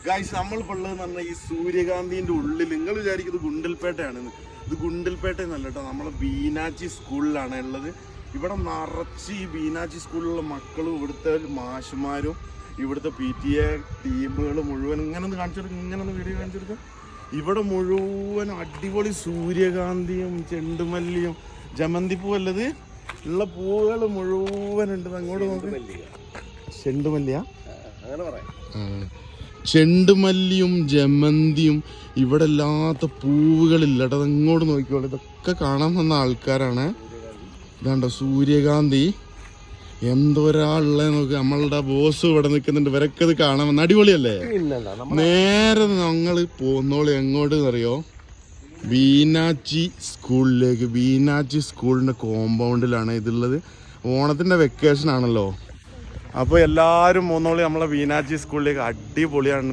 Guys നമ്മളിപ്പോൾ ഉള്ളതെന്ന് പറഞ്ഞാൽ ഈ സൂര്യകാന്തിന്റെ ഉള്ളിൽ നിങ്ങൾ വിചാരിക്കുന്നത് ഗുണ്ടൽപേട്ടയാണെന്ന്. ഇത് ഗുണ്ടൽപേട്ട എന്നല്ല കേട്ടോ, നമ്മളെ ബീനാച്ചി സ്കൂളിലാണ് ഉള്ളത്. ഇവിടെ നിറച്ച് ഈ ബീനാച്ചി സ്കൂളിലുള്ള മക്കളും ഇവിടുത്തെ മാഷുമാരും ഇവിടുത്തെ PTA ടീമുകൾ മുഴുവൻ ഇങ്ങനെ ഒന്ന് കാണിച്ചെടുക്കും, ഇങ്ങനെ ഒന്ന് വീഡിയോ കാണിച്ചെടുക്കും. ഇവിടെ മുഴുവൻ അടിപൊളി സൂര്യകാന്തിയും ചെണ്ടുമല്ലിയും ജമന്തിപ്പൂ അല്ലത് ഉള്ള പൂവുകൾ മുഴുവൻ ഉണ്ട്. അങ്ങോട്ട് നോക്ക്, ചെണ്ടുമല്ലിയാ, ചെണ്ടുമല്ലിയും ജമന്തിയും ഇവിടെ ഇല്ലാത്ത പൂവുകളില്ല കേട്ടോ. അങ്ങോട്ട് നോക്കിക്കോളൂ, ഇതൊക്കെ കാണാൻ വന്ന ആൾക്കാരാണ്. ഇതാണ്ടോ സൂര്യകാന്തി എന്തോരാളുള്ള നോക്ക്. നമ്മളുടെ ബോസ് ഇവിടെ നിൽക്കുന്നുണ്ട്, ഇവരൊക്കെ ഇത് കാണാൻ വന്ന അടിപൊളിയല്ലേ. നേരെ ഞങ്ങൾ പോന്നോളി എങ്ങോട്ട് അറിയോ, ബീനാച്ചി സ്കൂളിലേക്ക്. ബീനാച്ചി സ്കൂളിന്റെ കോമ്പൗണ്ടിലാണ് ഇതുള്ളത്. ഓണത്തിന്റെ വെക്കേഷൻ ആണല്ലോ, അപ്പോൾ എല്ലാവരും പോന്നോളി നമ്മളെ ബീനാച്ചി സ്കൂളിലേക്ക്. അടിപൊളിയാണ്.